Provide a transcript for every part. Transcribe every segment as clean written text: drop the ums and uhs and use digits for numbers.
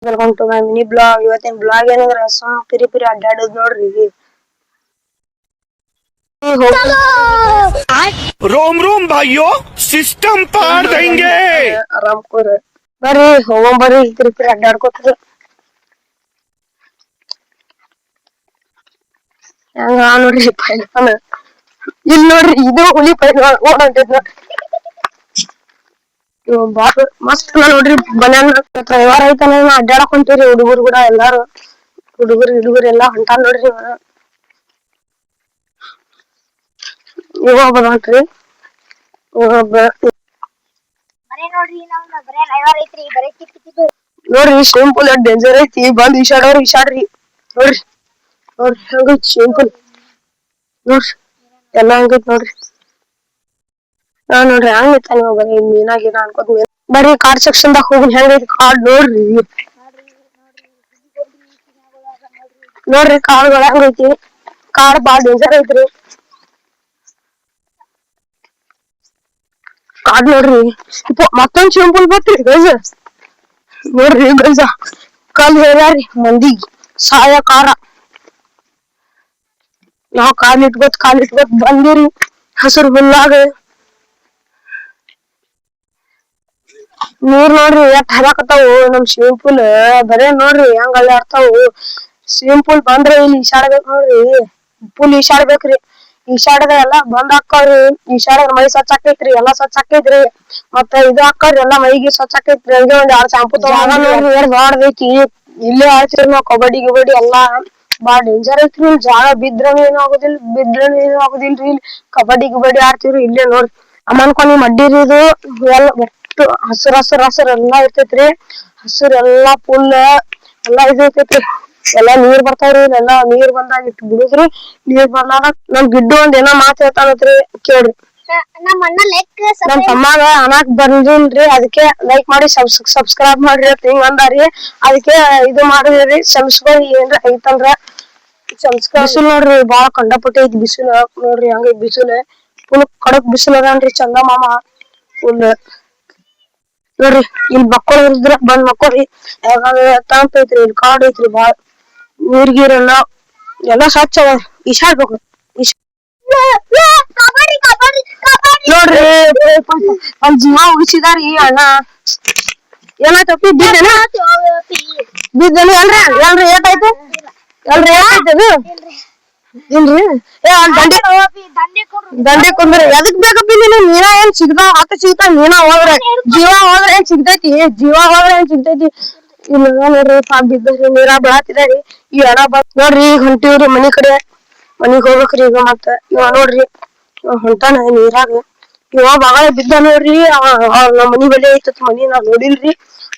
Welcome to my mini blog. ಇವತ್ತಿನ blog ಏನಂದ್ರ peri ಪಿರಿ ಅಡ್ಡಾಡೋದ್ ನೋಡ್ರಿ. रोम रोम भाइयों सिस्टम पार देंगे ಆರಾಮ್ ಕೂರ ಬರ್ರಿ ಹೋಗೋಣ ಬರ್ರಿ ಪಿರಿ ಪಿರಿ ಅಡ್ಡಾಡ್ಕೊತ ಹೆಂಗ ನೋಡ್ರಿ ಪೈಲ್ವಾನ. ಇಲ್ಲಿ ನೋಡ್ರಿ ಇದು ಹುಲಿ ಪೈಲ್ವಾನ ಓಡಾಡ್ತಿದ್ ಬಾಳ ಮಸ್ತ್ ನೋಡ್ರಿ. ಬನ್ಯಾನ್ ರವಿವಾರ ಐತನ ಅಡ್ಡಾಡಕ್ ಹೊಂಟಿವ್ರಿ ಹುಡುಗರು ಕೂಡ ಎಲ್ಲಾರು. ಹುಡುಗರು ಎಲ್ಲಾ ಹೊಂಟಾರ ನೋಡ್ರಿ. ಹೋಗ್ಬರ್ರಿ ನೋಡ್ರಿ ಸ್ವಿಮ್ಮಿಂಗ್ ಪೂಲ್ ಡೇಂಜರ್ ಐತಿ. ಬಂದ್ ಈಶಾಡ್ರಿ ನೋಡ್ರಿ. ನೋಡ್ರಿ ಹಂಗೈತಿ ಸ್ವಿಮ್ಮಿಂಗ್ ಪೂಲ್ ನೋಡ್ರಿ. ಎಲ್ಲಾ ಹಂಗೈತಿ ನೋಡ್ರಿ. ನೋಡ್ರಿ ಹಂಗೈತ ನೀವು ಬರೀ ಮೀನಾಗಿನ ಅನ್ಕೋತ ಬರ್ರಿ ಕಾಡ್ ಸೆಕ್ಷನ್ ದಾಗ ಹೋಗಿ ಹೆಂಗೈತಿ ಕಾಡ್ ನೋಡ್ರಿ. ನೋಡ್ರಿ ಕಾಡ್ಗಳ ಹೆಂಗೈತಿ. ಕಾಡ್ ಬಾಳ ಡೇಂಜರ್ ಐತ್ರಿ. ಕಾಡ್ ನೋಡ್ರಿ ಮತ್ತೊಂದ್ ಸ್ವಿಮ್ಮಿಂಗ್ ಪೂಲ್ ಬರ್ತೀರಿ ಗೈಸ್. ನೋಡ್ರಿ ಗೈಸ ಕಲ್ ಹೇಳ್ಯಾರಿ ಮಂದಿಗ್ ಸಹಾಯಕಾರ. ನಾವ್ ಕಾಲಿಟ್ಕೋತ್ ಬಂದಿರಿ ಹಸಿರು ಹುಲ್ಲಾಗ. ನೀರ್ ನೋಡ್ರಿ ಎಷ್ಟ್ ಹರಾಕತ್ತಾವು ನಮ್ ಸ್ವಿಮ್ಮಿಂಗ್ ಪೂಲ್. ಬರೇ ನೋಡ್ರಿ ಹೆಂಗ್ ಅಲ್ಲಾಡ್ತಾವು. ಸ್ವಿಮ್ಮಿಂಗ್ ಪೂಲ್ ಬಂದ್ರೆ ಇಲ್ಲಿ ಈಶಾಡ್ಬೇಕ್ ನೋಡ್ರಿ. ಫುಲ್ ಈಶಾಡ್ಬೇಕ್ರಿ. ಈಶಾಡದ ಎಲ್ಲಾ ಬಂದ್ ಹಾಕವ್ರಿ. ಈಶಾಡದ್ರ ಮೈ ಸ್ವಚ್ಛ ಆಕೈತ್ರಿ. ಎಲ್ಲಾ ಸ್ವಚ್ಛ ಆಕೈತ್ರಿ. ಮತ್ತ ಇದು ಹಾಕವ್ರಿ ಎಲ್ಲಾ ಮೈಗಿ ಸ್ವಚ್ಛ ಆಕೈತ್ರಿ. ಹಂಗೆ ಒಂದ್ 2 ಶಾಂಪೂ ನೋಡ್ರಿ ಬಾಡ್ದೈತಿ. ಇಲ್ಲೇ ಆಡ್ತೀವಿ ನಾವ್ ಕಬಡ್ಡಿ ಗಿಬಡ್ಡಿ ಎಲ್ಲಾ. ಬಾಳ ಡೇಂಜರ್ ಐತ್ರಿ. ಜಾಗ ಬಿದ್ರನು ಏನು ಆಗುದಿಲ್ರಿ. ಕಬಡ್ಡಿ ಗಿಬಡ್ಡಿ ಆಡ್ತಿವ್ರಿ ಇಲ್ಲೇ ನೋಡ್ರಿ. ಅಮ್ಮನ್ಕೊಂಡಿ ಮಡ್ಡಿರಿ ಇದು. ಒಟ್ಟು ಹಸರ್ ಎಲ್ಲಾ ಇರ್ತೈತ್ರಿ. ಹಸರ್ ಎಲ್ಲಾ ಫುಲ್ ಎಲ್ಲಾ ಇರ್ತೈತ್ರಿ. ಎಲ್ಲಾ ನೀರ್ ಬರ್ತಾವ್ರಿ. ಇಲ್ಲೆಲ್ಲಾ ನೀರ್ ಬಂದಾಗ ಇಟ್ ಬಿಡುದ್ರಿ. ನೀರ್ ಬರ್ಲಾರ ನಮ್ ಗಿಡ್ಡು ಒಂದ್ ಏನೋ ಮಾತ್ ಹೇಳ್ತಾನತ್ರಿ ಕೇಳ್ರಿ. ನಮ್ ತಮ್ಮಾಗ ಅನಾಕ್ ಬಂದಿಲ್ರಿ. ಅದಕ್ಕೆ ಲೈಕ್ ಮಾಡಿ ಸಬ್ಸ್ಕ್ರೈಬ್ ಮಾಡ್ರಿ ಅಂತ ಹಿಂಗ್ ಅಂದಾರಿ. ಅದಕ್ಕೆ ಇದು ಮಾಡಿದ್ರಿ ಕ್ಷಮಿಸ್ಕೊರಿ ಏನ್ರ ಐತಂದ್ರ. ಬಿಸಿಲು ನೋಡ್ರಿ ಬಾಳ ಕಂಡಾಪಟ್ಟಿ ಐತಿ ಬಿಸಿಲು. ನೋಡ್ರಿ ಹಂಗೈತಿ ಬಿಸಿಲು. ಫುಲ್ ಕಡಕ್ ಬಿಸಿಲು ಅದನ್ರಿ. ಚಂದ ಮಾಮ ಫುಲ್ ನೋಡ್ರಿ. ಇಲ್ಲಿ ಮಕ್ಕೋಳ್ ಇದ್ರ ಬಂದ್ ಮಕ್ಕೋರಿ. ತಂಪ ಐತ್ರಿ. ಇಲ್ಲಿ ಕಾಡ್ ಐತ್ರಿ ಬಾಳ. ನೀರ್ ಗೀರೆಲ್ಲಾ ಎಲ್ಲಾ ಸ್ವಚ್ಛ ಅದ. ಈಶಾಡ್ಬೇಕು. ನೋಡ್ರಿ ಒಂದ್ ಜೀವ ಉಳಿಸಿದಾರಿ ಅಣ್ಣ. ಏನಾಯ್ತಪ್ಪಿ ಬಿದ್ದೇನ ಎಲ್ರಿ ಏಟಾಯ್ತು. ಎಲ್ರಿ ಏಟಾಯ್ತದು ಇಲ್ರಿ. ದಂಡೆ ಕುಂದ್ರಿ ಎದಕ್ ಬೇಕಪ್ಪಿ ನೀನ ಏನ್ ಸಿಗ್ತಾವ ಹತ್ತ ಸಿಗ್ತಾವ. ನೀನ ಹೋದ್ರೆ ಜೀವ ಹೋದ್ರೆ ಏನ್ ಸಿಗ್ತೈತಿ. ಇಲ್ಲ ನೋಡ್ರಿ ಪಾಪ ಬಿದ್ದರಿ ನೀರಾಗ ಬೆಳಾತಿದಾರಿ. ಈ ಅಣ್ಣ ಬಂದ್ ನೋಡ್ರಿ ಈಗ ಹೊಂಟಿವ್ರಿ ಮನಿ ಕಡೆ. ಮನಿಗ್ ಹೋಗ್ಬೇಕ್ರಿ ಈಗ ಮತ್ತ. ಇವ ನೋಡ್ರಿ ಹೊಂಟಾನ ನೀರಾಗ. ಇವ ಬಾಳ ಬಿದ್ದ ನೋಡ್ರಿ. ನಮ್ ಮನಿ ಬಲಿ ಐತತ್ ಮನಿ ನಾವ್ ನೋಡಿಲ್ರಿ.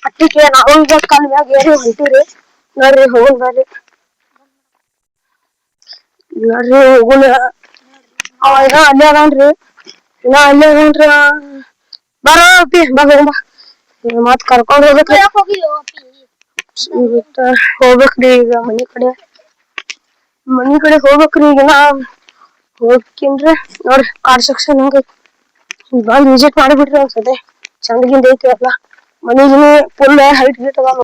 ಅಟ್ಟಿಗೆ ನಾವು ಈಗ ಕಲ್ ಮ್ಯಾಗ ಏರಿ ಹೊಂಟಿವ್ರಿ. ನೋಡ್ರಿ ಹೋಗುನ್ ಬರ್ರಿ. ನೋಡ್ರಿ ಹೋಗುನ. ಅವ ಇನ್ನ ಅಲ್ಲೇ ಅದಾನ್ರಿ. ಬಾರೋ ಅಪ್ಪಿ ಬಾ ಹೋಗುನ್ ಬಾ. ಮತ್ ಕರ್ಕೊಂಡ್ ಹೋಗ್ಬೇಕ್ರಿ. ಹೋಗ್ಬೇಕ್ರಿ ಈಗ ಮನಿ ಕಡೆ ಹೋಗ್ಬೇಕ್ರಿ ಈಗಿನ. ಹೋಗ್ತೀನ್ರಿ. ನೋಡ್ರಿ ಕಾಡ್ ಸೆಕ್ಷನ್ ಹೆಂಗೈತಿ. ಬಂದ್ ವಿಸಿಟ್ ಮಾಡಿಬಿಟ್ರಿ ಒಂದ್ಸತಿ. ಚಂದಗಿಂದ ಐತಿ ಎಲ್ಲಾ. ಮನಿ ಗಿನಿ ಫುಲ್ ಹೈಟ್ ಗಿಟ್ ಅದಾವ.